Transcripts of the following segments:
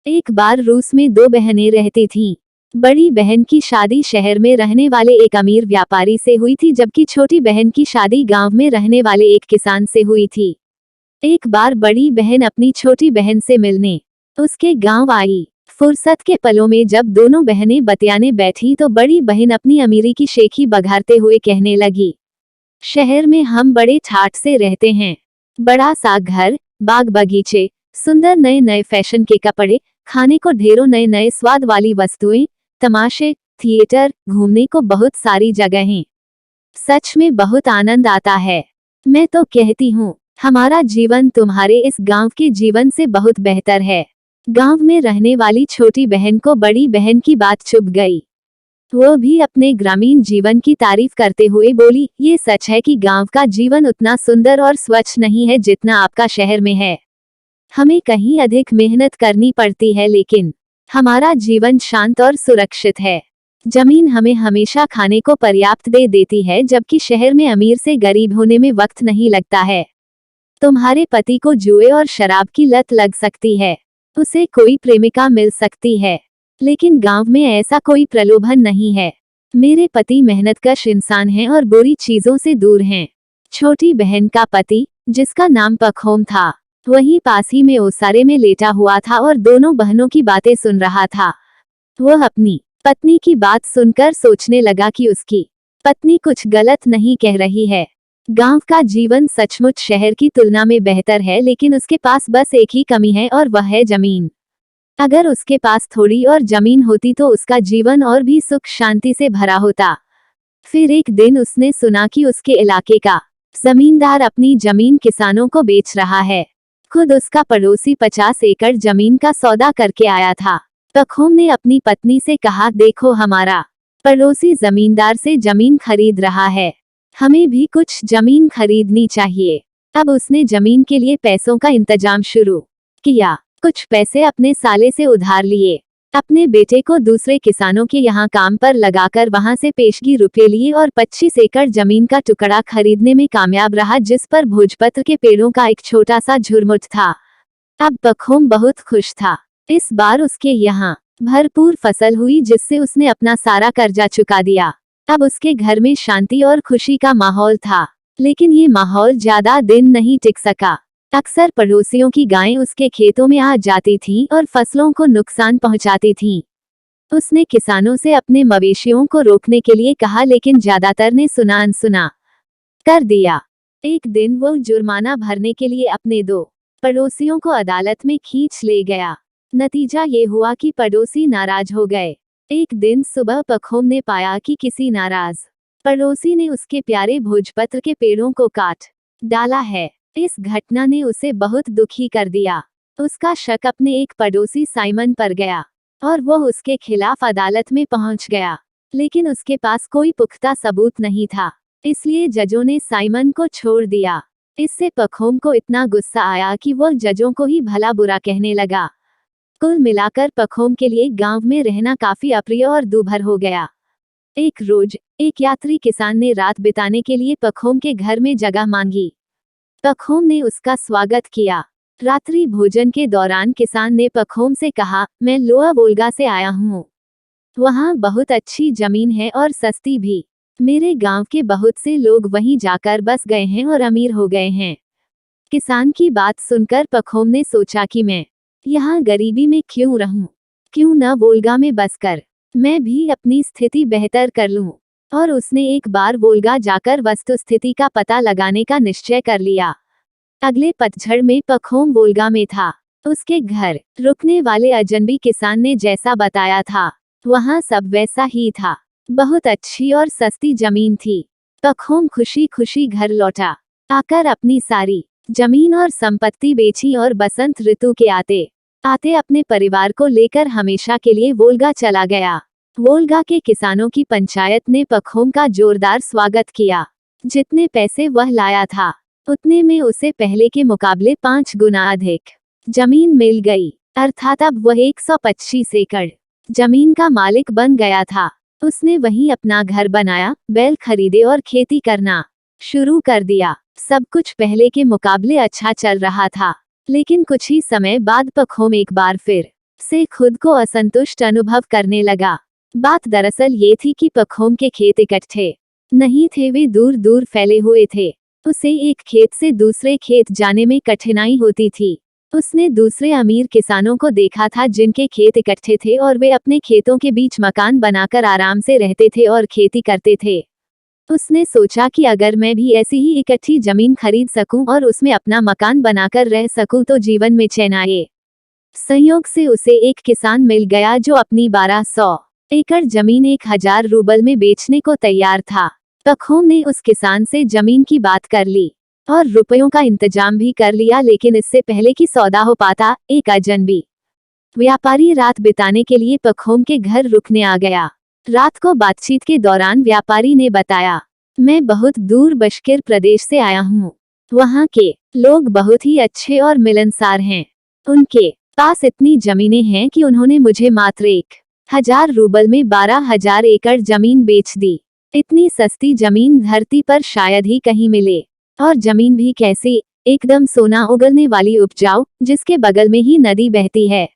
एक बार रूस में दो बहनें रहती थीं। बड़ी बहन की शादी शहर में रहने वाले एक अमीर व्यापारी से हुई थी, जबकि छोटी बहन की शादी गांव में रहने वाले एक किसान से हुई थी। एक बार बड़ी बहन अपनी छोटी बहन से मिलने उसके गांव आई। फुर्सत के पलों में जब दोनों बहनें बतियाने बैठी तो बड़ी बहन अपनी अमीरी की शेखी बघारते हुए कहने लगी, शहर में हम बड़े ठाठ से रहते हैं। बड़ा सा घर, बाग बगीचे, सुंदर नए नए फैशन के कपड़े, खाने को ढेरों नए नए स्वाद वाली वस्तुएं, तमाशे, थिएटर, घूमने को बहुत सारी जगहें। सच में बहुत आनंद आता है। मैं तो कहती हूँ हमारा जीवन तुम्हारे इस गांव के जीवन से बहुत बेहतर है। गांव में रहने वाली छोटी बहन को बड़ी बहन की बात चुभ गई। वो भी अपने ग्रामीण जीवन की तारीफ करते हुए बोली, ये सच है कि गांव का जीवन उतना सुंदर और स्वच्छ नहीं है जितना आपका शहर में है। हमें कहीं अधिक मेहनत करनी पड़ती है, लेकिन हमारा जीवन शांत और सुरक्षित है। जमीन हमें हमेशा खाने को पर्याप्त दे देती है, जबकि शहर में अमीर से गरीब होने में वक्त नहीं लगता है। तुम्हारे पति को जुए और शराब की लत लग सकती है, उसे कोई प्रेमिका मिल सकती है, लेकिन गांव में ऐसा कोई प्रलोभन नहीं है। मेरे पति मेहनतकश इंसान हैं और बुरी चीजों से दूर हैं। छोटी बहन का पति, जिसका नाम पखोम था, वहीं पास ही में ओसारे में लेटा हुआ था और दोनों बहनों की बातें सुन रहा था। वह अपनी पत्नी की बात सुनकर सोचने लगा कि उसकी पत्नी कुछ गलत नहीं कह रही है। गांव का जीवन सचमुच शहर की तुलना में बेहतर है, लेकिन उसके पास बस एक ही कमी है और वह है जमीन। अगर उसके पास थोड़ी और जमीन होती तो उसका जीवन और भी सुख शांति से भरा होता। फिर एक दिन उसने सुना कि उसके इलाके का जमींदार अपनी जमीन किसानों को बेच रहा है। खुद उसका पड़ोसी 50 एकड़ जमीन का सौदा करके आया था। पखोम ने अपनी पत्नी से कहा, देखो हमारा पड़ोसी जमींदार से जमीन खरीद रहा है, हमें भी कुछ जमीन खरीदनी चाहिए। अब उसने जमीन के लिए पैसों का इंतजाम शुरू किया। कुछ पैसे अपने साले से उधार लिए, अपने बेटे को दूसरे किसानों के यहाँ काम पर लगाकर वहां से पेशगी रुपए लिए और 25 एकड़ जमीन का टुकड़ा खरीदने में कामयाब रहा, जिस पर भोजपत्र के पेड़ों का एक छोटा सा झुरमुट था। अब पखोम बहुत खुश था। इस बार उसके यहाँ भरपूर फसल हुई, जिससे उसने अपना सारा कर्जा चुका दिया। अब उसके घर में शांति और खुशी का माहौल था, लेकिन ये माहौल ज्यादा दिन नहीं टिक सका। अक्सर पड़ोसियों की गायें उसके खेतों में आ जाती थीं और फसलों को नुकसान पहुंचाती थीं। उसने किसानों से अपने मवेशियों को रोकने के लिए कहा, लेकिन ज्यादातर ने सुना अनसुना कर दिया। एक दिन वो जुर्माना भरने के लिए अपने दो पड़ोसियों को अदालत में खींच ले गया। नतीजा ये हुआ कि पड़ोसी नाराज हो गए। एक दिन सुबह पखोम ने पाया कि किसी नाराज पड़ोसी ने उसके प्यारे भोजपत्र के पेड़ों को काट डाला है। इस घटना ने उसे बहुत दुखी कर दिया। उसका शक अपने एक पड़ोसी साइमन पर गया और वो उसके खिलाफ अदालत में पहुंच गया, लेकिन उसके पास कोई पुख्ता सबूत नहीं था, इसलिए जजों ने साइमन को छोड़ दिया। इससे पखोम को इतना गुस्सा आया कि वो जजों को ही भला बुरा कहने लगा। कुल मिलाकर पखोम के लिए गांव में रहना काफी अप्रिय और दूभर हो गया। एक रोज एक यात्री किसान ने रात बिताने के लिए पखोम के घर में जगह मांगी। पखोम ने उसका स्वागत किया। रात्रि भोजन के दौरान किसान ने पखोम से कहा, मैं लोआ वोल्गा से आया हूँ। वहाँ बहुत अच्छी जमीन है और सस्ती भी। मेरे गांव के बहुत से लोग वहीं जाकर बस गए हैं और अमीर हो गए हैं। किसान की बात सुनकर पखोम ने सोचा कि मैं यहाँ गरीबी में क्यों रहूं, क्यों न वोल्गा में बसकर मैं भी अपनी स्थिति बेहतर कर लूं। और उसने एक बार वोल्गा जाकर वस्तुस्थिति का पता लगाने का निश्चय कर लिया। अगले पतझड़ में पखोम वोल्गा में था। उसके घर रुकने वाले अजनबी किसान ने जैसा बताया था, वहां सब वैसा ही था। बहुत अच्छी और सस्ती जमीन थी। पखोम खुशी खुशी घर लौटा, आकर अपनी सारी जमीन और संपत्ति बेची और बसंत ऋतु के आते आते अपने परिवार को लेकर हमेशा के लिए वोल्गा चला गया। वोल्गा के किसानों की पंचायत ने पखोम का जोरदार स्वागत किया। जितने पैसे वह लाया था, उतने में उसे पहले के मुकाबले 5 गुना अधिक जमीन मिल गई, अर्थात अब वह 125 एकड़ जमीन का मालिक बन गया था। उसने वहीं अपना घर बनाया, बैल खरीदे और खेती करना शुरू कर दिया। सब कुछ पहले के मुकाबले अच्छा चल रहा था, लेकिन कुछ ही समय बाद पखोम एक बार फिर से खुद को असंतुष्ट अनुभव करने लगा। बात दरअसल ये थी कि पखोम के खेत इकट्ठे नहीं थे, वे दूर दूर फैले हुए थे। उसे एक खेत से दूसरे खेत जाने में कठिनाई होती थी। उसने दूसरे अमीर किसानों को देखा था जिनके खेत इकट्ठे थे और वे अपने खेतों के बीच मकान बनाकर आराम से रहते थे और खेती करते थे। उसने सोचा कि अगर मैं भी ऐसी ही इकट्ठी जमीन खरीद सकूं और उसमें अपना मकान बनाकर रह सकूं तो जीवन में चैन आए। संयोग से उसे एक किसान मिल गया जो अपनी 1200 एकड़ जमीन 1000 रूबल में बेचने को तैयार था। पखोम ने उस किसान से जमीन की बात कर ली और रुपयों का इंतजाम भी कर लिया, लेकिन इससे पहले कि सौदा हो पाता, एक अजनबी व्यापारी रात बिताने के लिए पखोम के घर रुकने आ गया। रात को बातचीत के दौरान व्यापारी ने बताया, मैं बहुत दूर बशकिर प्रदेश से आया हूँ। वहाँ के लोग बहुत ही अच्छे और मिलनसार हैं। उनके पास इतनी जमीनें हैं कि उन्होंने मुझे मात्र 1000 रूबल में 12,000 एकड़ जमीन बेच दी। इतनी सस्ती जमीन धरती पर शायद ही कहीं मिले। और जमीन भी कैसी, एकदम सोना उगलने वाली उपजाऊ, जिसके बगल में ही नदी बहती है।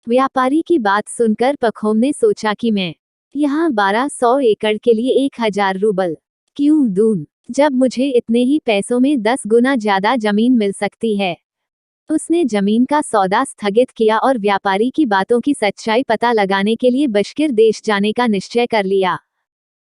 व्यापारी की बात सुनकर पखोम ने सोचा कि मैं यहाँ 1200 एकड़ के लिए 1000 रूबल क्यों दूं, जब मुझे इतने ही पैसों में 10 गुना ज्यादा जमीन मिल सकती है। उसने जमीन का सौदा स्थगित किया और व्यापारी की बातों की सच्चाई पता लगाने के लिए बशकिर देश जाने का निश्चय कर लिया।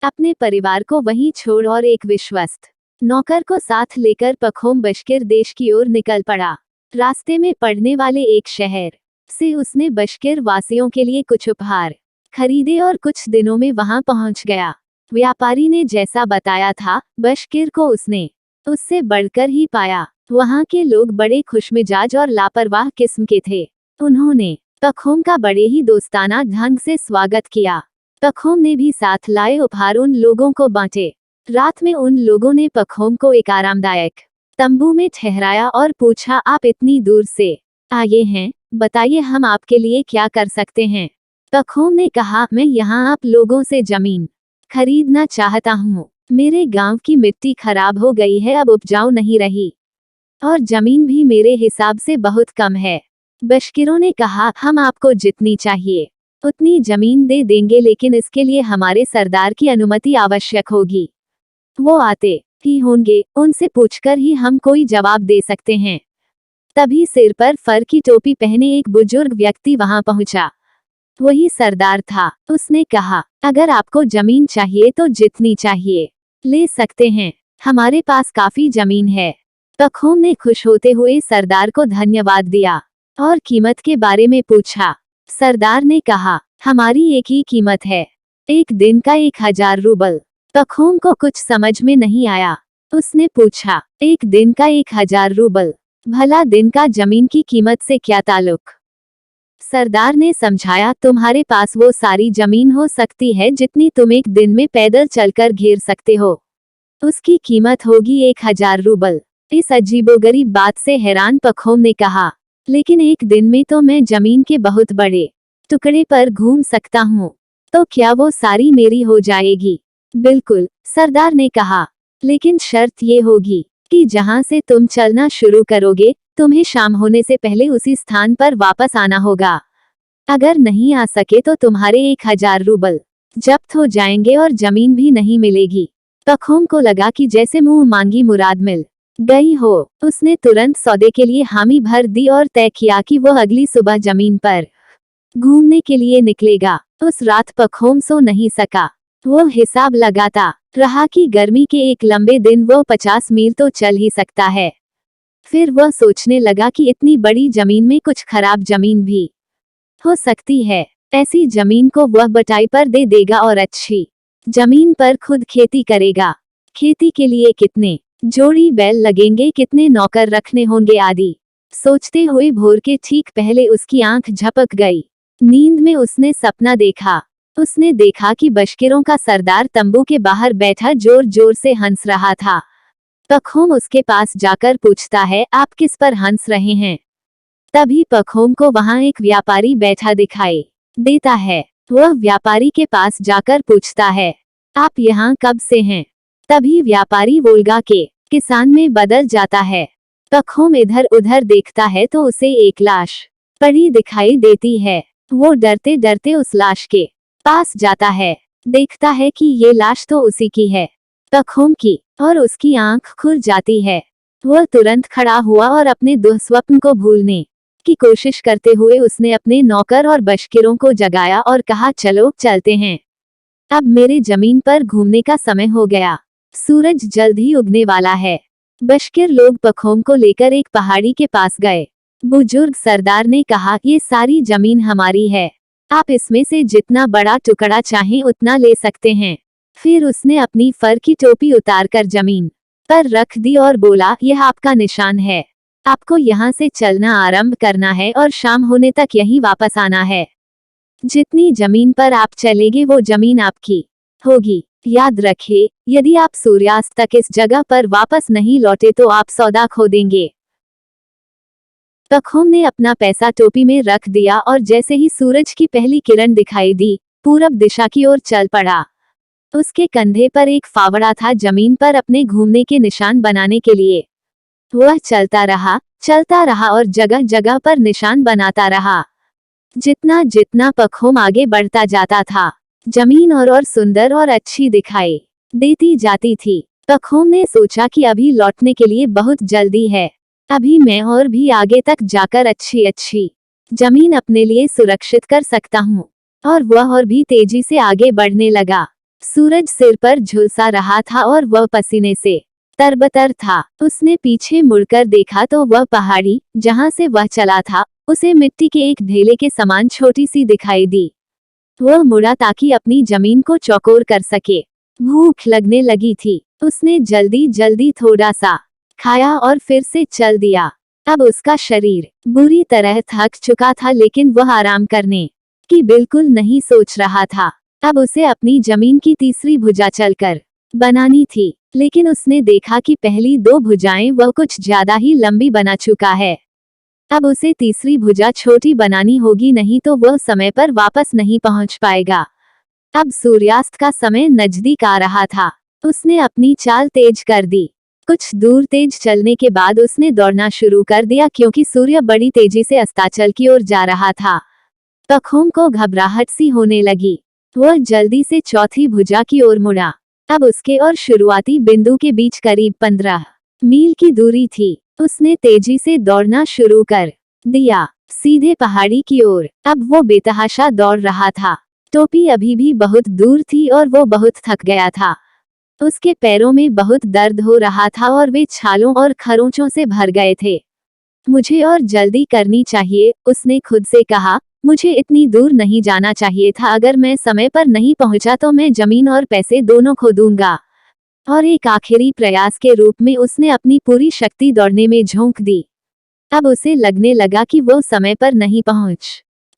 अपने परिवार को वहीं छोड़ और एक विश्वस्त नौकर को साथ लेकर पखोम बशकिर देश की ओर निकल पड़ा। रास्ते में पड़ने वाले एक शहर से उसने बशकिर वासियों के लिए कुछ उपहार खरीदे और कुछ दिनों में वहां पहुंच गया। व्यापारी ने जैसा बताया था, बशकिर को उसने उससे बढ़कर ही पाया। वहां के लोग बड़े खुशमिजाज और लापरवाह किस्म के थे। उन्होंने पखोम का बड़े ही दोस्ताना ढंग से स्वागत किया। पखोम ने भी साथ लाए उपहार उन लोगों को बांटे। रात में उन लोगों ने पखोम को एक आरामदायक तंबू में ठहराया और पूछा, आप इतनी दूर से आए हैं, बताइए हम आपके लिए क्या कर सकते हैं। पखोम ने कहा, मैं यहाँ आप लोगों से जमीन खरीदना चाहता हूँ। मेरे गांव की मिट्टी खराब हो गई है, अब उपजाऊ नहीं रही और जमीन भी मेरे हिसाब से बहुत कम है। बशकिरों ने कहा, हम आपको जितनी चाहिए उतनी जमीन दे देंगे, लेकिन इसके लिए हमारे सरदार की अनुमति आवश्यक होगी। वो आते ही होंगे, उनसे पूछकर ही हम कोई जवाब दे सकते हैं। तभी सिर पर फर की टोपी पहने एक बुजुर्ग व्यक्ति वहां पहुंचा। वही सरदार था। उसने कहा, अगर आपको जमीन चाहिए तो जितनी चाहिए ले सकते हैं, हमारे पास काफी जमीन है। पखोम ने खुश होते हुए सरदार को धन्यवाद दिया और कीमत के बारे में पूछा। सरदार ने कहा, हमारी एक ही कीमत है, एक दिन का 1000 रूबल। पखोम को कुछ समझ में नहीं आया। उसने पूछा, एक दिन का 1000 रूबल, भला दिन का जमीन की कीमत से क्या ताल्लुक। सरदार ने समझाया, तुम्हारे पास वो सारी जमीन हो सकती है जितनी तुम एक दिन में पैदल चलकर घेर सकते हो, उसकी कीमत होगी 1000 रूबल। इस अजीबोगरीब बात से हैरान पखोम ने कहा, लेकिन एक दिन में तो मैं जमीन के बहुत बड़े टुकड़े पर घूम सकता हूँ, तो क्या वो सारी मेरी हो जाएगी। बिल्कुल, सरदार ने कहा, लेकिन शर्त ये होगी कि जहाँ से तुम चलना शुरू करोगे, तुम्हें शाम होने से पहले उसी स्थान पर वापस आना होगा। अगर नहीं आ सके तो तुम्हारे 1000 रूबल जब्त हो जाएंगे और जमीन भी नहीं मिलेगी। पखोम को लगा कि जैसे मुंह मांगी मुराद मिल गई हो। उसने तुरंत सौदे के लिए हामी भर दी और तय किया कि वो अगली सुबह जमीन पर घूमने के लिए निकलेगा। उस रात पखोम सो नहीं सका। वो हिसाब लगाता रहा कि गर्मी के एक लंबे दिन वो 50 मील तो चल ही सकता है। फिर वह सोचने लगा कि इतनी बड़ी जमीन में कुछ खराब जमीन भी हो सकती है। ऐसी जमीन को वह बटाई पर दे देगा और अच्छी जमीन पर खुद खेती करेगा। खेती के लिए कितने जोड़ी बैल लगेंगे, कितने नौकर रखने होंगे आदि सोचते हुए भोर के ठीक पहले उसकी आंख झपक गई। नींद में उसने सपना देखा। उसने देखा कि बशकिरों का सरदार तंबू के बाहर बैठा जोर जोर से हंस रहा था। पखोम उसके पास जाकर पूछता है, आप किस पर हंस रहे हैं। तभी पखोम को वहां एक व्यापारी बैठा दिखाई देता है। वह व्यापारी के पास जाकर पूछता है, आप यहाँ कब से हैं। तभी व्यापारी वोल्गा के किसान में बदल जाता है। पखोम इधर उधर देखता है तो उसे एक लाश पड़ी दिखाई देती है। वो डरते डरते उस लाश के पास जाता है। देखता है कि ये लाश तो उसी की है, पखोम की, और उसकी आंख खुल जाती है। वह तुरंत खड़ा हुआ और अपने दुःस्वप्न को भूलने की कोशिश करते हुए उसने अपने नौकर और बशकिरों को जगाया और कहा, चलो चलते हैं, अब मेरे जमीन पर घूमने का समय हो गया, सूरज जल्द ही उगने वाला है। बशकिर लोग पखोम को लेकर एक पहाड़ी के पास गए। बुजुर्ग सरदार ने कहा, ये सारी जमीन हमारी है, आप इसमें से जितना बड़ा टुकड़ा चाहें उतना ले सकते हैं। फिर उसने अपनी फर की टोपी उतारकर जमीन पर रख दी और बोला, यह आपका निशान है, आपको यहाँ से चलना आरंभ करना है और शाम होने तक यहीं वापस आना है। जितनी जमीन पर आप चलेंगे वो जमीन आपकी होगी। याद रखें, यदि आप सूर्यास्त तक इस जगह पर वापस नहीं लौटे तो आप सौदा खो देंगे। पखोम ने अपना पैसा टोपी में रख दिया और जैसे ही सूरज की पहली किरण दिखाई दी, पूरब दिशा की ओर चल पड़ा। उसके कंधे पर एक फावड़ा था, जमीन पर अपने घूमने के निशान बनाने के लिए। वह चलता रहा और जगह जगह पर निशान बनाता रहा। जितना जितना पखोम आगे बढ़ता जाता था, जमीन और सुंदर और अच्छी दिखाई देती जाती थी। पखोम ने सोचा कि अभी लौटने के लिए बहुत जल्दी है, अभी मैं और भी आगे तक जाकर अच्छी अच्छी जमीन अपने लिए सुरक्षित कर सकता हूँ। और वह और भी तेजी से आगे बढ़ने लगा। सूरज सिर पर झुलसा रहा था और वह पसीने से तरबतर था। उसने पीछे मुड़कर देखा तो वह पहाड़ी जहाँ से वह चला था, उसे मिट्टी के एक ढेले के समान छोटी सी दिखाई दी। वह मुड़ा ताकि अपनी जमीन को चौकोर कर सके। भूख लगने लगी थी। उसने जल्दी जल्दी थोड़ा सा खाया और फिर से चल दिया। अब उसका शरीर बुरी तरह थक चुका था, लेकिन वह आराम करने की बिल्कुल नहीं सोच रहा था। अब उसे अपनी जमीन की तीसरी भुजा चलकर बनानी थी, लेकिन उसने देखा कि पहली दो भुजाएं वह कुछ ज्यादा ही लंबी बना चुका है। अब उसे तीसरी भुजा छोटी बनानी होगी, नहीं तो वह समय पर वापस नहीं पहुंच पाएगा। अब सूर्यास्त का समय नजदीक आ रहा था। उसने अपनी चाल तेज कर दी। कुछ दूर तेज चलने के बाद उसने दौड़ना शुरू कर दिया, क्योंकि सूर्य बड़ी तेजी से अस्ताचल की ओर जा रहा था। पखोम को घबराहट सी होने लगी। वह जल्दी से चौथी भुजा की ओर मुड़ा। अब उसके और शुरुआती बिंदु के बीच करीब 15 मील की दूरी थी। उसने तेजी से दौड़ना शुरू कर दिया, सीधे पहाड़ी की ओर। अब वो बेतहाशा दौड़ रहा था। टोपी अभी भी बहुत दूर थी और वो बहुत थक गया था। उसके पैरों में बहुत दर्द हो रहा था और वे छालों और खरोंचों से भर गए थे। मुझे और जल्दी करनी चाहिए, उसने खुद से कहा। मुझे इतनी दूर नहीं जाना चाहिए था। अगर मैं समय पर नहीं पहुंचा तो मैं जमीन और पैसे दोनों खो दूंगा। और एक आखिरी प्रयास के रूप में उसने अपनी पूरी शक्ति दौड़ने में झोंक दी। अब उसे लगने लगा कि वो समय पर नहीं पहुंच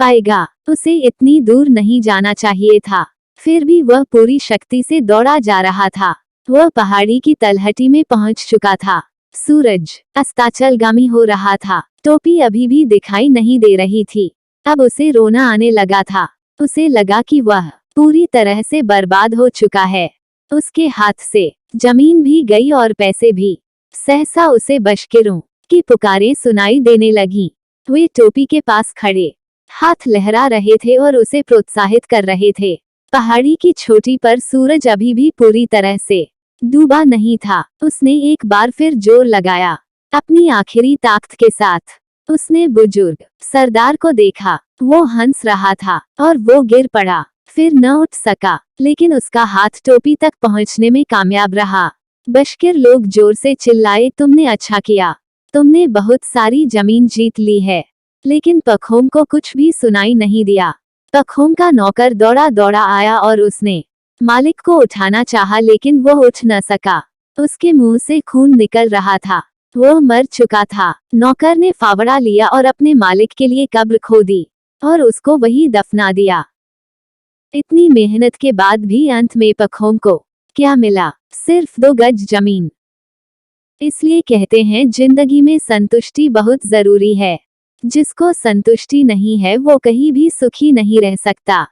पाएगा। उसे इतनी दूर नहीं जाना चाहिए था। फिर भी वह पूरी शक्ति से दौड़ा जा रहा था। वह पहाड़ी की तलहटी में पहुंच चुका था। सूरज अस्ताचलगामी हो रहा था। टोपी अभी भी दिखाई नहीं दे रही थी। अब उसे रोना आने लगा था। उसे लगा कि वह पूरी तरह से बर्बाद हो चुका है। उसके हाथ से जमीन भी गई और पैसे भी। सहसा उसे बशकिरों की पुकारें सुनाई देने लगी। वे टोपी के पास खड़े हाथ लहरा रहे थे और उसे प्रोत्साहित कर रहे थे। पहाड़ी की चोटी पर सूरज अभी भी पूरी तरह से डूबा नहीं था। उसने एक बार फिर जोर लगाया, अपनी आखिरी ताकत के साथ। उसने बुजुर्ग सरदार को देखा। वो हंस रहा था और वो गिर पड़ा, फिर न उठ सका, लेकिन उसका हाथ टोपी तक पहुंचने में कामयाब रहा। बशकिर लोग जोर से चिल्लाए, तुमने अच्छा किया, तुमने बहुत सारी जमीन जीत ली है। लेकिन पखोम को कुछ भी सुनाई नहीं दिया। पखोम का नौकर दौड़ा दौड़ा आया और उसने मालिक को उठाना चाहा, लेकिन वो उठ न सका। उसके मुंह से खून निकल रहा था। वो मर चुका था। नौकर ने फावड़ा लिया और अपने मालिक के लिए कब्र खोदी और उसको वही दफना दिया। इतनी मेहनत के बाद भी अंत में पखोम को क्या मिला? सिर्फ 2 गज जमीन। इसलिए कहते हैं जिंदगी में संतुष्टि बहुत जरूरी है। जिसको संतुष्टि नहीं है वो कहीं भी सुखी नहीं रह सकता।